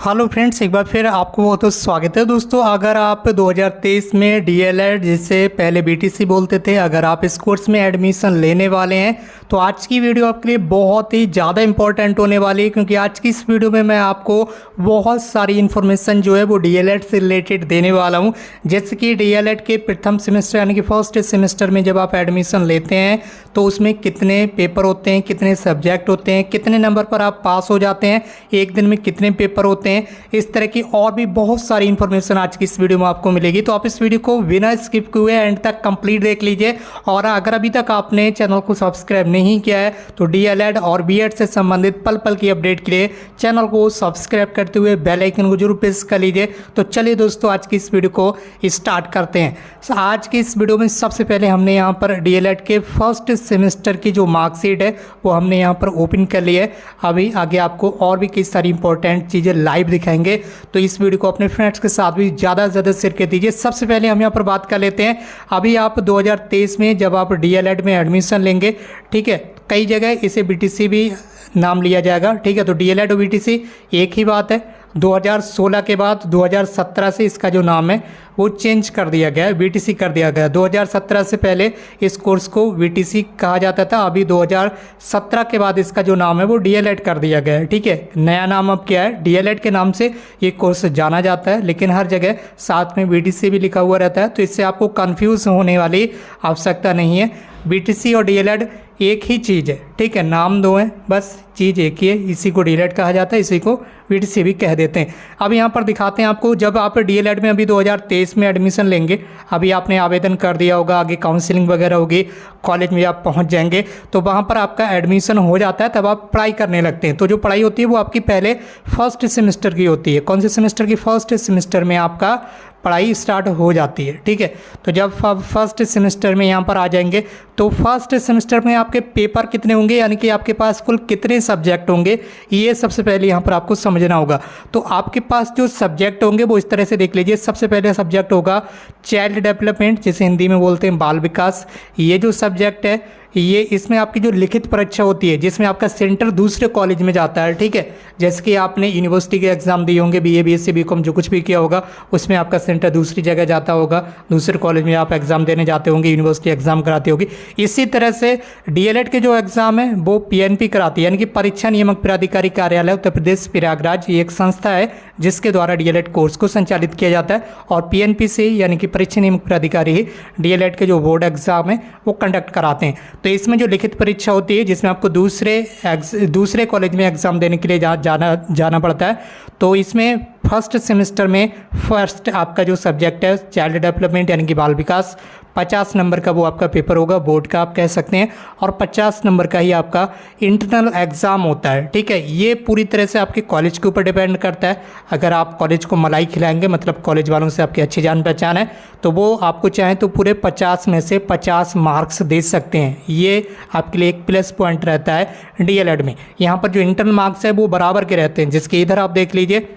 Hello friends, एक बार फिर आपको बहुत बहुत स्वागत है। दोस्तों, अगर आप 2023 में डीएलएड जिसे पहले बीटीसी बोलते थे, अगर आप इस कोर्स में एडमिशन लेने वाले हैं तो आज की वीडियो आपके लिए बहुत ही ज़्यादा इंपॉर्टेंट होने वाली है, क्योंकि आज की इस वीडियो में मैं आपको बहुत सारी इन्फॉर्मेशन जो है वो डीएलएड से रिलेटेड देने वाला हूँ। जैसे कि डीएलएड के प्रथम सेमेस्टर यानी कि फर्स्ट सेमेस्टर में जब आप एडमिशन लेते हैं तो उसमें कितने पेपर होते हैं, कितने सब्जेक्ट होते हैं, कितने नंबर पर आप पास हो जाते हैं, एक दिन में कितने पेपर होते हैं, इस तरह की और भी बहुत सारी इंफॉर्मेशन आज की इस वीडियो में आपको मिलेगी। तो आप इस वीडियो को बिना स्किप किए एंड तक कंप्लीट देख लीजिए। और अगर अभी तक आपने चैनल को सब्सक्राइब नहीं किया है तो डीएलएड और बीएड से संबंधित पल पल की अपडेट के लिए चैनल को सब्सक्राइब करते हुए बेल आइकन को जरूर प्रेस कर लीजिए। तो चलिए दोस्तों, आज की इस वीडियो को स्टार्ट करते हैं। आज की इस वीडियो में सबसे पहले हमने यहाँ पर डीएलएड के फर्स्ट सेमेस्टर की जो मार्कशीट है वो हमने यहाँ पर ओपन कर ली है। अभी आगे आपको और भी कई सारी इंपॉर्टेंट चीज़ें लाइव दिखाएंगे, तो इस वीडियो को अपने फ्रेंड्स के साथ भी ज़्यादा से ज़्यादा शेयर कर दीजिए। सबसे पहले हम यहाँ पर बात कर लेते हैं, अभी आप 2023 में जब आप डीएलएड में एडमिशन लेंगे, ठीक है, कई जगह इसे बीटीसी भी नाम लिया जाएगा, ठीक है। तो डीएलएड और बीटीसी एक ही बात है। 2016 के बाद 2017 से इसका जो नाम है वो चेंज कर दिया गया है, बीटीसी कर दिया गया। 2017 से पहले इस कोर्स को बीटीसी कहा जाता था, अभी 2017 के बाद इसका जो नाम है वो डीएलएड कर दिया गया है, ठीक है। नया नाम अब क्या है, डीएलएड के नाम से ये कोर्स जाना जाता है, लेकिन हर जगह साथ में बीटीसी भी लिखा हुआ रहता है, तो इससे आपको कन्फ्यूज़ होने वाली आवश्यकता नहीं है। बीटीसी और डीएलएड एक ही चीज़ है, ठीक है, नाम दो हैं, बस चीज़ एक ही है। इसी को डीएलएड कहा जाता है, इसी को बीटीसी भी कह देते हैं। अब यहाँ पर दिखाते हैं आपको, जब आप डीएलएड में अभी 2023 में एडमिशन लेंगे, अभी आपने आवेदन कर दिया होगा, आगे काउंसलिंग वगैरह होगी, कॉलेज में आप पहुँच जाएंगे तो वहाँ पर आपका एडमिशन हो जाता है, तब आप पढ़ाई करने लगते हैं। तो जो पढ़ाई होती है वो आपकी पहले फर्स्ट सेमेस्टर की होती है। कौन से सेमेस्टर की? फर्स्ट सेमेस्टर में आपका पढ़ाई स्टार्ट हो जाती है, ठीक है। तो जब आप फर्स्ट सेमेस्टर में यहाँ पर आ जाएंगे तो फर्स्ट सेमेस्टर में आपके पेपर कितने होंगे, यानी कि आपके पास कुल कितने सब्जेक्ट होंगे, ये सबसे पहले यहाँ पर आपको समझना होगा। तो आपके पास जो सब्जेक्ट होंगे वो इस तरह से देख लीजिए। सबसे पहले सब्जेक्ट होगा चाइल्ड डेवलपमेंट, जिसे हिंदी में बोलते हैं बाल विकास। ये जो सब्जेक्ट है ये इसमें आपकी जो लिखित परीक्षा होती है, जिसमें आपका सेंटर दूसरे कॉलेज में जाता है, ठीक है। जैसे कि आपने यूनिवर्सिटी के एग्ज़ाम दिए होंगे, बीए बीएससी बीकॉम जो कुछ भी किया होगा, उसमें आपका सेंटर दूसरी जगह जाता होगा, दूसरे कॉलेज में आप एग्ज़ाम देने जाते होंगे, यूनिवर्सिटी एग्ज़ाम कराती होगी। इसी तरह से डीएलएड के जो एग्ज़ाम है वो पीएनपी कराती है, यानी कि परीक्षा नियामक प्राधिकारी कार्यालय उत्तर प्रदेश प्रयागराज। ये एक संस्था है जिसके द्वारा डीएलएड कोर्स को संचालित किया जाता है, और पीएनपी से यानी कि परीक्षा नियामक प्राधिकारी ही डीएलएड के जो बोर्ड एग्ज़ाम है वो कंडक्ट कराते हैं। तो इसमें जो लिखित परीक्षा होती है, जिसमें आपको दूसरे कॉलेज में एग्ज़ाम देने के लिए जाना पड़ता है, तो इसमें फर्स्ट सेमेस्टर में फर्स्ट आपका जो सब्जेक्ट है चाइल्ड डेवलपमेंट यानी कि बाल विकास, 50 नंबर का वो आपका पेपर होगा, बोर्ड का आप कह सकते हैं, और 50 नंबर का ही आपका इंटरनल एग्ज़ाम होता है, ठीक है। ये पूरी तरह से आपके कॉलेज के ऊपर डिपेंड करता है। अगर आप कॉलेज को मलाई खिलाएंगे, मतलब कॉलेज वालों से आपकी अच्छी जान पहचान है, तो वो आपको चाहें तो पूरे 50 में से 50 मार्क्स दे सकते हैं। ये आपके लिए एक प्लस पॉइंट रहता है डीएलएड में। यहाँ पर जो इंटरनल मार्क्स है वो बराबर के रहते हैं, जिसके इधर आप देख लीजिए,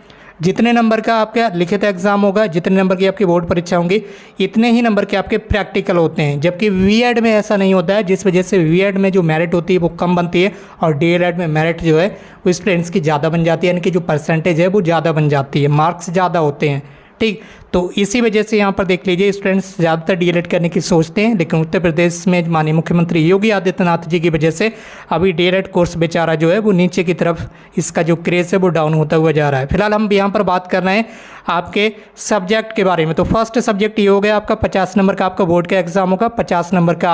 जितने नंबर का आपका लिखित एग्जाम होगा, जितने नंबर की आपकी बोर्ड परीक्षा होंगी, इतने ही नंबर के आपके प्रैक्टिकल होते हैं। जबकि बीएड में ऐसा नहीं होता है, जिस वजह से बीएड में जो मेरिट होती है वो कम बनती है, और डीएलएड में मेरिट जो है वो स्टूडेंट्स की ज़्यादा बन जाती है, यानी कि जो परसेंटेज है वो ज़्यादा बन जाती है, मार्क्स ज़्यादा होते हैं, ठीक। तो इसी वजह से यहाँ पर देख लीजिए, स्टूडेंट्स ज़्यादातर डीएलएड करने की सोचते हैं, लेकिन उत्तर प्रदेश में माननीय मुख्यमंत्री योगी आदित्यनाथ जी की वजह से अभी डीएलएड कोर्स बेचारा जो है वो नीचे की तरफ, इसका जो क्रेज़ है वो डाउन होता हुआ जा रहा है। फिलहाल हम यहाँ पर बात कर रहे हैं आपके सब्जेक्ट के बारे में। तो फर्स्ट सब्जेक्ट ये हो गया आपका, 50 नंबर का आपका बोर्ड का एग्ज़ाम होगा, 50 नंबर का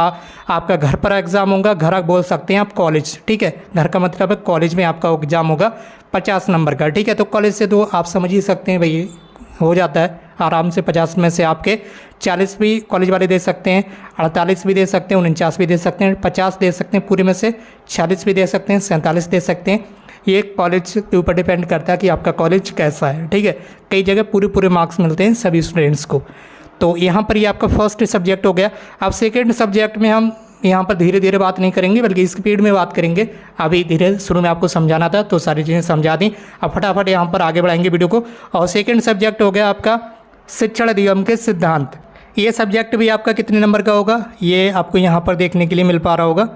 आपका घर पर एग्ज़ाम होगा। घर आप बोल सकते हैं आप कॉलेज, ठीक है, घर का मतलब है कॉलेज में आपका एग्ज़ाम होगा 50 नंबर का, ठीक है। तो कॉलेज से तो आप समझ ही सकते हैं भाई, हो जाता है आराम से। 50 में से आपके 40 भी कॉलेज वाले दे सकते हैं, 48 भी दे सकते हैं, 49 भी दे सकते हैं, 50 दे सकते हैं, पूरे में से 40 भी दे सकते हैं, 47 दे सकते हैं। ये कॉलेज के ऊपर डिपेंड करता है कि आपका कॉलेज कैसा है, ठीक है। कई जगह पूरे मार्क्स मिलते हैं सभी स्टूडेंट्स को। तो यहाँ पर ये आपका फर्स्ट सब्जेक्ट हो गया। अब सेकेंड सब्जेक्ट में हम यहाँ पर धीरे धीरे बात नहीं करेंगे, बल्कि स्पीड में बात करेंगे। अभी धीरे शुरू में आपको समझाना था तो सारी चीज़ें समझा दी, अब फटाफट यहाँ पर आगे बढ़ाएंगे वीडियो को। और सेकेंड सब्जेक्ट हो गया आपका शिक्षण निगम के सिद्धांत। ये सब्जेक्ट भी आपका कितने नंबर का होगा, ये आपको यहाँ पर देखने के लिए मिल पा रहा होगा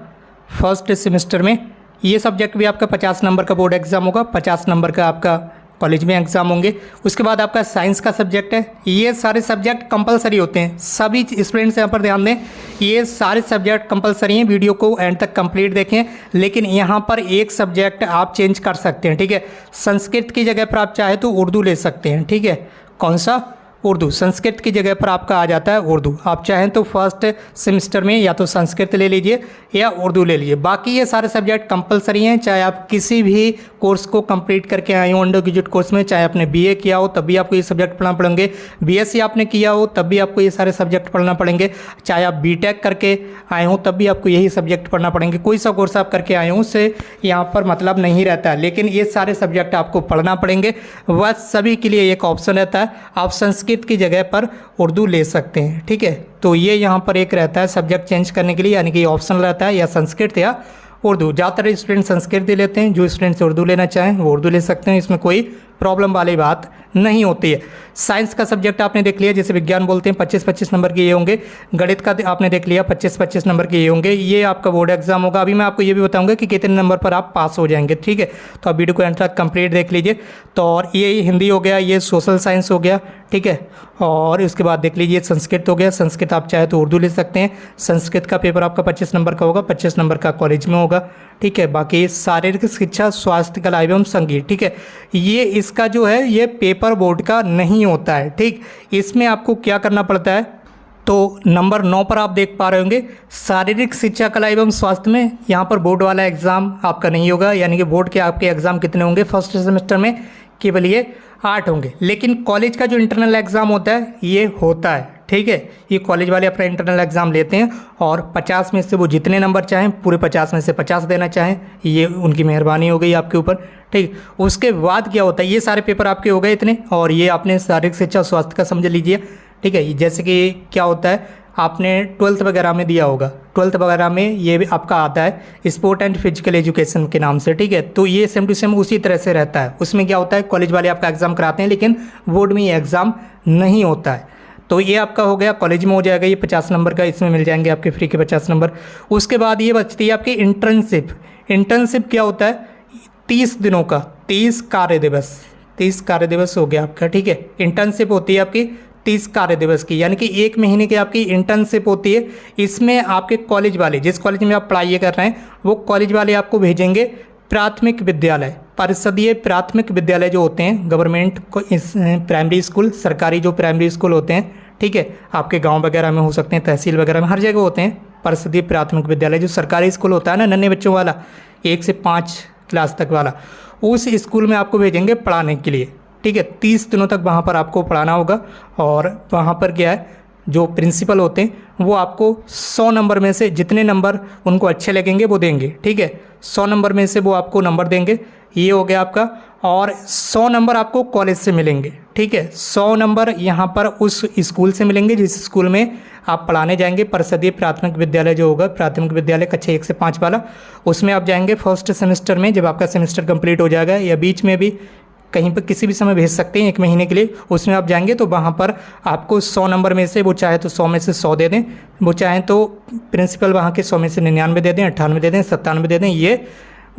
फर्स्ट सेमेस्टर में। ये सब्जेक्ट भी आपका 50 नंबर का बोर्ड एग्ज़ाम होगा, 50 नंबर का आपका कॉलेज में एग्ज़ाम होंगे। उसके बाद आपका साइंस का सब्जेक्ट है, ये सारे सब्जेक्ट कंपलसरी होते हैं। सभी स्टूडेंट्स यहाँ पर ध्यान दें, ये सारे सब्जेक्ट कंपलसरी हैं। वीडियो को एंड तक कंप्लीट देखें, लेकिन यहाँ पर एक सब्जेक्ट आप चेंज कर सकते हैं, ठीक है। संस्कृत की जगह पर आप चाहे तो उर्दू ले सकते हैं, ठीक है। कौन सा? उर्दू। संस्कृत की जगह पर आपका आ जाता है उर्दू। आप चाहें तो फर्स्ट सेमेस्टर में या तो संस्कृत ले लीजिए या उर्दू ले लीजिए। बाकी ये सारे सब्जेक्ट कंपलसरी हैं, चाहे आप किसी भी कोर्स को कंप्लीट करके आए हो अंडर ग्रेजुएट कोर्स में, चाहे आपने बीए किया हो तब भी आपको ये सब्जेक्ट पढ़ना पड़ेंगे, बीएससी आपने किया हो तब भी आपको ये सारे सब्जेक्ट पढ़ना पड़ेंगे, चाहे आप बीटेक करके आए हो तब भी आपको यही सब्जेक्ट पढ़ना पड़ेंगे। कोई सा कोर्स आप करके आए हो उससे यहाँ पर मतलब नहीं रहता है, लेकिन ये सारे सब्जेक्ट आपको पढ़ना पड़ेंगे। बस सभी के लिए एक ऑप्शन रहता है, आप संस्कृत की जगह पर उर्दू ले सकते हैं, ठीक है। तो ये यहाँ पर एक रहता है सब्जेक्ट चेंज करने के लिए, यानी कि ऑप्शन रहता है या संस्कृत या उर्दू। ज़्यादातर स्टूडेंट संस्कृत लेते हैं, जो स्टूडेंट्स उर्दू लेना चाहें वो उर्दू ले सकते हैं, इसमें कोई प्रॉब्लम वाली बात नहीं होती है। साइंस का सब्जेक्ट आपने देख लिया, जैसे विज्ञान बोलते हैं 25-25 नंबर के ये होंगे। गणित का आपने देख लिया 25-25 नंबर के ये होंगे। ये आपका बोर्ड एग्जाम होगा। अभी मैं आपको ये भी बताऊंगा कि कितने नंबर पर आप पास हो जाएंगे, ठीक है। तो आप वीडियो को एंड तक कंप्लीट देख लीजिए। तो और ये हिंदी हो गया, ये सोशल साइंस हो गया, ठीक है। और उसके बाद देख लीजिए संस्कृत हो गया। संस्कृत आप चाहे तो उर्दू ले सकते हैं। संस्कृत का पेपर आपका 25 नंबर का होगा, 25 नंबर का कॉलेज में होगा, ठीक है। बाकी शारीरिक शिक्षा, स्वास्थ्य कला एवं संगीत, ठीक है, ये इसका जो है ये पेपर बोर्ड का नहीं होता है, ठीक। इसमें आपको क्या करना पड़ता है, तो नंबर 9 पर आप देख पा रहे होंगे शारीरिक शिक्षा कला एवं स्वास्थ्य में यहाँ पर बोर्ड वाला एग्ज़ाम आपका नहीं होगा। यानी कि बोर्ड के आपके एग्ज़ाम कितने होंगे फर्स्ट सेमेस्टर में? केवल ये 8 होंगे। लेकिन कॉलेज का जो इंटरनल एग्ज़ाम होता है ये होता है, ठीक है। ये कॉलेज वाले अपना इंटरनल एग्ज़ाम लेते हैं और 50 में से वो जितने नंबर चाहें, पूरे 50 में से 50 देना चाहें, ये उनकी मेहरबानी हो गई आपके ऊपर, ठीक। उसके बाद क्या होता है, ये सारे पेपर आपके हो गए इतने, और ये आपने शारीरिक शिक्षा स्वास्थ्य का समझ लीजिए, ठीक है। जैसे कि क्या होता है, आपने 12th वगैरह में दिया होगा, 12th वगैरह में ये भी आपका आता है स्पोर्ट एंड फिजिकल एजुकेशन के नाम से, ठीक है। तो ये सेम टू सेम उसी तरह से रहता है। उसमें क्या होता है, कॉलेज वाले आपका एग्ज़ाम कराते हैं, लेकिन बोर्ड में ये एग्ज़ाम नहीं होता है। तो ये आपका हो गया, कॉलेज में हो जाएगा ये 50 नंबर का, इसमें मिल जाएंगे आपके फ्री के 50 नंबर। उसके बाद ये बचती है आपकी इंटर्नशिप। इंटर्नशिप क्या होता है, 30 दिनों का, 30 कार्य दिवस, 30 कार्य दिवस हो गया आपका, ठीक है। इंटर्नशिप होती है आपकी 30 कार्य दिवस की, यानी कि 1 महीने की आपकी इंटर्नशिप होती है। इसमें आपके कॉलेज वाले, जिस कॉलेज में आप पढ़ाई कर रहे हैं, वो कॉलेज वाले आपको भेजेंगे प्राथमिक विद्यालय, परिषदीय प्राथमिक विद्यालय जो होते हैं, गवर्नमेंट को प्राइमरी स्कूल, सरकारी जो प्राइमरी स्कूल होते हैं, ठीक है। आपके गांव वगैरह में हो सकते हैं, तहसील वगैरह में, हर जगह होते हैं परिषदीय प्राथमिक विद्यालय। जो सरकारी स्कूल होता है ना, नन्हे बच्चों वाला, 1 से 5 क्लास तक वाला, उस स्कूल में आपको भेजेंगे पढ़ाने के लिए, ठीक है। 30 दिनों तक वहाँ पर आपको पढ़ाना होगा। और वहाँ पर क्या है, जो प्रिंसिपल होते हैं वो आपको 100 नंबर में से जितने नंबर उनको अच्छे लगेंगे वो देंगे, ठीक है। 100 नंबर में से वो आपको नंबर देंगे, ये हो गया आपका। और 100 नंबर आपको कॉलेज से मिलेंगे, ठीक है। 100 नंबर यहाँ पर उस स्कूल से मिलेंगे जिस स्कूल में आप पढ़ाने जाएंगे। परिषदीय प्राथमिक विद्यालय जो होगा, प्राथमिक विद्यालय कक्षा 1 से 5 वाला, उसमें आप जाएंगे फर्स्ट सेमेस्टर में, जब आपका सेमेस्टर कंप्लीट हो जाएगा, या बीच में भी कहीं पर किसी भी समय भेज सकते हैं 1 महीने के लिए। उसमें आप जाएंगे तो वहाँ पर आपको 100 नंबर में से, वो चाहे तो 100 में से 100 दे दें, वो चाहें तो प्रिंसिपल वहाँ के 100 में से 99 दे दें, 98 दे दें, 97 दे दें, ये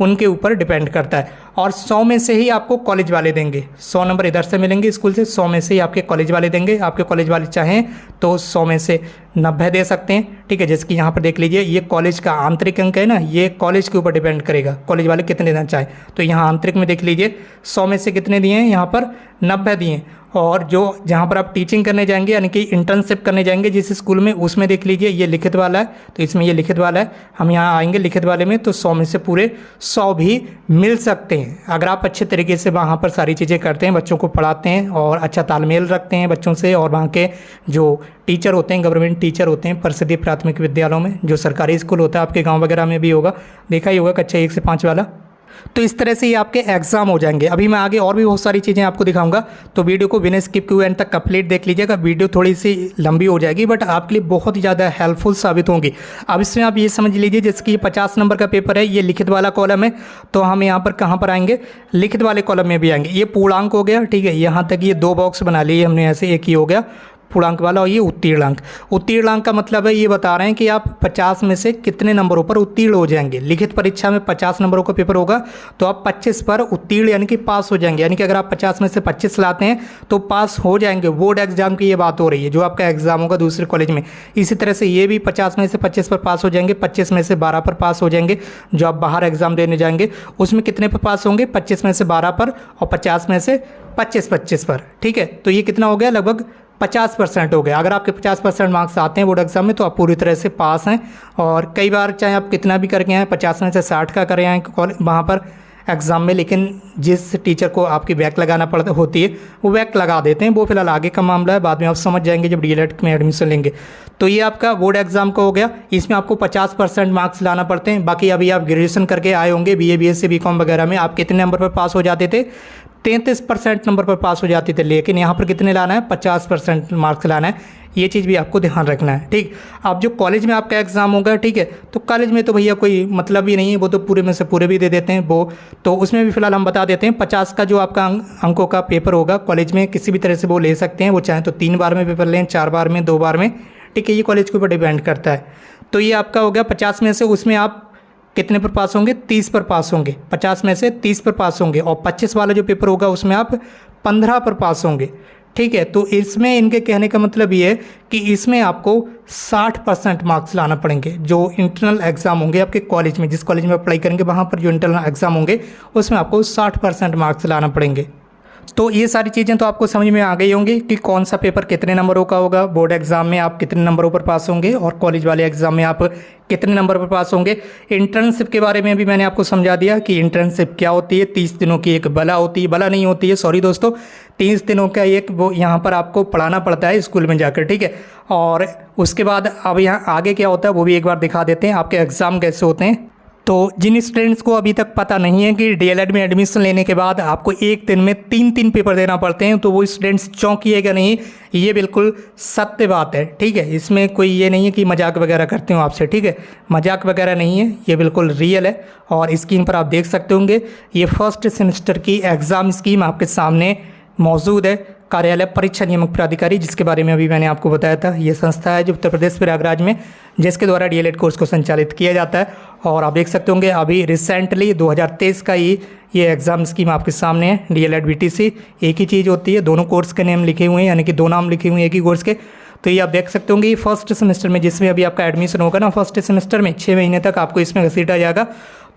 उनके ऊपर डिपेंड करता है। और 100 में से ही आपको कॉलेज वाले देंगे, 100 नंबर इधर से मिलेंगे स्कूल से, 100 में से ही आपके कॉलेज वाले देंगे। आपके कॉलेज वाले चाहें तो 100 में से 90 दे सकते हैं, ठीक है। जैसे कि यहाँ पर देख लीजिए, ये कॉलेज का आंतरिक अंक है ना, ये कॉलेज के ऊपर डिपेंड करेगा कॉलेज वाले कितने देना चाहें। तो यहाँ आंतरिक में देख लीजिए 100 में से कितने दिए हैं, यहाँ पर 90 दिए हैं। और जो जहाँ पर आप टीचिंग करने जाएंगे, यानी कि इंटर्नशिप करने जाएंगे जिस स्कूल में, उसमें देख लीजिए ये लिखित वाला है, तो इसमें ये लिखित वाला है। हम यहाँ आएंगे लिखित वाले में, तो 100 में से पूरे 100 भी मिल सकते हैं, अगर आप अच्छे तरीके से वहाँ पर सारी चीज़ें करते हैं, बच्चों को पढ़ाते हैं और अच्छा तालमेल रखते हैं बच्चों से। और वहाँ के जो टीचर होते हैं, गवर्नमेंट टीचर होते हैं परिषदीय प्राथमिक विद्यालयों में, जो सरकारी स्कूल होता है, आपके गाँव वगैरह में भी होगा, देखा ही होगा, कक्षा 1 से 5 वाला। तो इस तरह से ये आपके एग्जाम हो जाएंगे। अभी मैं आगे और भी बहुत सारी चीज़ें आपको दिखाऊंगा, तो वीडियो को बिना स्किप किए एंड तक कंप्लीट देख लीजिएगा। वीडियो थोड़ी सी लंबी हो जाएगी, बट आपके लिए बहुत ही ज़्यादा हेल्पफुल साबित होंगी। अब इसमें आप ये समझ लीजिए, जैसे कि 50 नंबर का पेपर है, ये लिखित वाला कॉलम है, तो हम यहाँ पर कहाँ पर आएंगे, लिखित वाले कॉलम में भी आएंगे। ये पूर्णांक हो गया, ठीक है। यहाँ तक ये 2 बॉक्स बना लिए हमने ऐसे, एक ही हो गया पूर्णांक वाला, और ये उत्तीर्णांक। उत्तीर्णांक का मतलब है, ये बता रहे हैं कि आप 50 में से कितने नंबरों पर उत्तीर्ण हो जाएंगे। लिखित परीक्षा में 50 नंबरों का पेपर होगा तो आप 25 पर उत्तीर्ण यानी कि पास हो जाएंगे। यानी कि अगर आप 50 में से 25 लाते हैं तो पास हो जाएंगे। बोर्ड एग्जाम की ये बात हो रही है, जो आपका एग्जाम होगा दूसरे कॉलेज में। इसी तरह से ये भी 50 में से 25 पर पास हो जाएंगे, 25 में से 12 पर पास हो जाएंगे। जो आप बाहर एग्जाम देने जाएंगे उसमें कितने पर पास होंगे, 25 में से 12 पर और 50 में से 25 पर। ठीक है, तो ये कितना हो गया, लगभग 50% हो गया। अगर आपके 50% मार्क्स आते हैं बोर्ड एग्जाम में तो आप पूरी तरह से पास हैं। और कई बार चाहे आप कितना भी करके आएँ, 50 में से 60 का करें आएँ वहाँ पर एग्ज़ाम में, लेकिन जिस टीचर को आपकी बैक लगाना पड़ता होती है वो बैक लगा देते हैं। वो फिलहाल आगे का मामला है, बाद में आप समझ जाएंगे जब डीएलएड में एडमिशन लेंगे। तो ये आपका बोर्ड एग्जाम का हो गया। इसमें आपको 50% मार्क्स लाना पड़ते हैं। बाकी अभी आप ग्रेजुएशन करके आए होंगे, बीए बीएससी बीकॉम वगैरह में, आप कितने नंबर पर पास हो जाते थे, 33% नंबर पर पास हो जाते थे। लेकिन यहाँ पर कितने लाना है, 50% मार्क्स लाना है। ये चीज़ भी आपको ध्यान रखना है। ठीक, अब जो कॉलेज में आपका एग्ज़ाम होगा, ठीक है, तो कॉलेज में तो भैया कोई मतलब ही नहीं है, वो तो पूरे में से पूरे भी दे देते हैं वो। तो उसमें भी फिलहाल हम बता देते हैं, 50 का जो आपका अंकों का पेपर होगा कॉलेज में, किसी भी तरह से वो ले सकते हैं। वो चाहें तो 3 बार में पेपर लें, 4 बार में, 2 बार में। ठीक है, ये कॉलेज के ऊपर डिपेंड करता है। तो ये आपका हो गया 50 में से, उसमें आप कितने पर पास होंगे, 30 पर पास होंगे। 50 में से 30 पर पास होंगे। और 25 वाला जो पेपर होगा उसमें आप 15 पर पास होंगे। ठीक है, तो इसमें इनके कहने का मतलब ये है कि इसमें आपको 60% मार्क्स लाना पड़ेंगे। जो इंटरनल एग्जाम होंगे आपके कॉलेज में, जिस कॉलेज में अप्लाई करेंगे वहाँ पर जो इंटरनल एग्जाम होंगे उसमें आपको 60% मार्क्स लाना पड़ेंगे। तो ये सारी चीज़ें तो आपको समझ में आ गई होंगी कि कौन सा पेपर कितने नंबरों का होगा, बोर्ड एग्जाम में आप कितने नंबरों पर पास होंगे और कॉलेज वाले एग्जाम में आप कितने नंबर पर पास होंगे। इंटर्नशिप के बारे में भी मैंने आपको समझा दिया कि इंटर्नशिप क्या होती है। 30 दिनों की एक बला होती है, बला नहीं होती है, सॉरी दोस्तों, 30 दिनों का एक वो यहाँ पर आपको पढ़ाना पड़ता है स्कूल में जाकर। ठीक है, और उसके बाद अब यहाँ आगे क्या होता है वो भी एक बार दिखा देते हैं, आपके एग्ज़ाम कैसे होते हैं। तो जिन स्टूडेंट्स को अभी तक पता नहीं है कि डीएलएड में एडमिशन लेने के बाद आपको एक दिन में 3 पेपर देना पड़ते हैं, तो वो स्टूडेंट्स चौंकिएगा नहीं, ये बिल्कुल सत्य बात है। ठीक है, इसमें कोई ये नहीं है कि मजाक वगैरह करते हो आपसे। ठीक है, मजाक वगैरह नहीं है, ये बिल्कुल रियल है। और स्क्रीन पर आप देख सकते होंगे ये फर्स्ट सेमेस्टर की एग्ज़ाम स्कीम आपके सामने मौजूद है। कार्यालय परीक्षा नियामक प्राधिकारी, जिसके बारे में अभी मैंने आपको बताया था, ये संस्था है जो उत्तर प्रदेश प्रयागराज में, जिसके द्वारा डीएलएड कोर्स को संचालित किया जाता है। और आप देख सकते होंगे अभी रिसेंटली 2023 का ये एग्ज़ाम स्कीम आपके सामने है। डीएलएड बीटीसी एक ही चीज़ होती है, दोनों कोर्स के नेम लिखे हुए हैं, यानी कि 2 नाम लिखे हुए हैं एक ही कोर्स के। तो ये आप देख सकते होंगे, ये फर्स्ट सेमेस्टर में जिसमें अभी आपका एडमिशन होगा ना, फर्स्ट सेमेस्टर में 6 महीने तक आपको इसमें घसीटा जाएगा।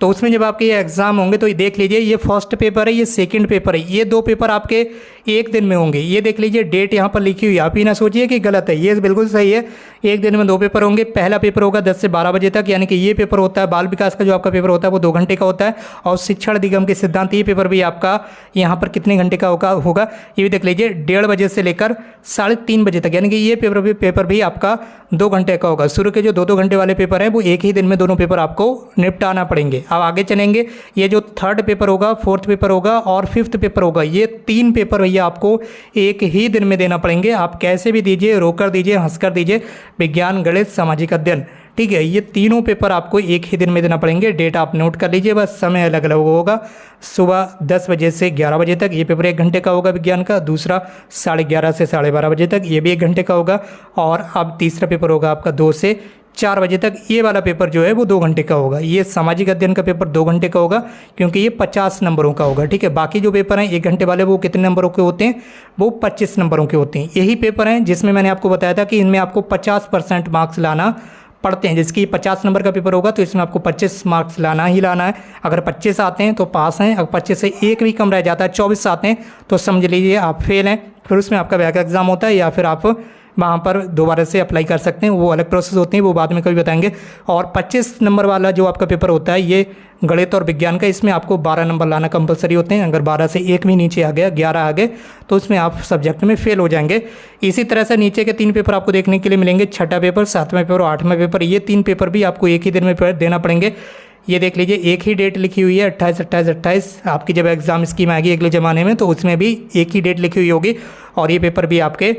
तो उसमें जब आपके ये एग्ज़ाम होंगे तो ये देख लीजिए, ये फर्स्ट पेपर है, ये सेकंड पेपर है, ये 2 पेपर आपके एक दिन में होंगे। ये देख लीजिए डेट यहाँ पर लिखी हुई है, आप ही ना सोचिए कि गलत है, ये बिल्कुल सही है। एक दिन में 2 पेपर होंगे। पहला पेपर होगा 10 से 12 बजे तक, यानी कि ये पेपर होता है बाल विकास का जो आपका पेपर होता है वो 2 घंटे का होता है। और शिक्षण अधिगम के सिद्धांत, ये पेपर भी आपका यहाँ पर कितने घंटे का होगा ये भी देख लीजिए, 1:30 बजे से लेकर 3:30 बजे तक, यानी कि ये पेपर भी आपका 2 घंटे का होगा। शुरू के जो 2-2 घंटे वाले पेपर हैं वो एक ही दिन में दोनों पेपर आपको निपटाना पड़ेंगे। अब आगे चलेंगे, ये जो 3rd पेपर होगा, 4th पेपर होगा और 5th पेपर होगा, ये 3 पेपर भैया आपको एक ही दिन में देना पड़ेंगे। आप कैसे भी दीजिए, रोकर दीजिए, हंसकर दीजिए, विज्ञान, गणित, सामाजिक अध्ययन। ठीक है, ये तीनों पेपर आपको एक ही दिन में देना पड़ेंगे। डेट आप नोट कर लीजिए, बस समय अलग अलग होगा। सुबह 10 बजे से 11 बजे तक ये पेपर 1 घंटे का होगा विज्ञान का, दूसरा 11:30 से 12:30 बजे तक, ये भी 1 घंटे का होगा। और अब तीसरा पेपर होगा आपका 2 से 4 बजे तक, ये वाला पेपर जो है वो 2 घंटे का होगा। ये सामाजिक अध्ययन का पेपर 2 घंटे का होगा क्योंकि ये 50 नंबरों का होगा। ठीक है, बाकी जो पेपर हैं 1 घंटे वाले वो कितने नंबरों के होते हैं, वो 25 नंबरों के होते हैं। यही पेपर हैं जिसमें मैंने आपको बताया था कि इनमें आपको 50% मार्क्स लाना पढ़ते हैं। जिसकी 50 नंबर का पेपर होगा तो इसमें आपको 25 मार्क्स लाना ही लाना है। अगर 25 आते हैं तो पास हैं, अगर 25 से एक भी कम रह जाता है, 24 आते हैं तो समझ लीजिए आप फेल हैं। फिर उसमें आपका बैक एग्ज़ाम होता है या फिर आप वहाँ पर दोबारा से अप्लाई कर सकते हैं, वो अलग प्रोसेस होती है, वो बाद में कभी बताएंगे। और 25 नंबर वाला जो आपका पेपर होता है ये गणित और विज्ञान का, इसमें आपको 12 नंबर लाना कंपलसरी होते हैं। अगर 12 से एक भी नीचे आ गया, 11 आ गए तो उसमें आप सब्जेक्ट में फेल हो जाएंगे। इसी तरह से नीचे के 3 पेपर आपको देखने के लिए मिलेंगे, 6ठा पेपर, 7वां पेपर और 8वां पेपर। ये 3 पेपर भी आपको एक ही दिन में देना पड़ेंगे। ये देख लीजिए, एक ही डेट लिखी हुई है, 28 आपकी जब एग्ज़ाम स्कीम आएगी अगले ज़माने में तो उसमें भी एक ही डेट लिखी हुई होगी। और ये पेपर भी आपके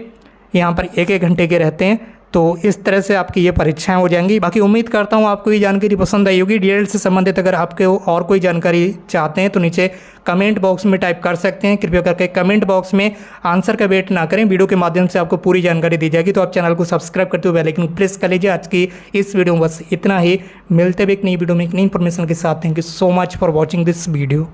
यहाँ पर 1-1 घंटे के रहते हैं। तो इस तरह से आपकी ये परीक्षाएं हो जाएंगी। बाकी उम्मीद करता हूँ आपको ये जानकारी पसंद आई होगी। डीएलएड से संबंधित अगर आपके और कोई जानकारी चाहते हैं तो नीचे कमेंट बॉक्स में टाइप कर सकते हैं। कृपया करके कमेंट बॉक्स में आंसर का वेट ना करें, वीडियो के माध्यम से आपको पूरी जानकारी दी जाएगी। तो आप चैनल को सब्सक्राइब करते हुए बेल आइकन प्रेस कर लीजिए। आज की इस वीडियो में बस इतना ही। मिलते हुए एक नई वीडियो में एक नई इन्फॉर्मेशन के साथ। Thank you so much for watching this video.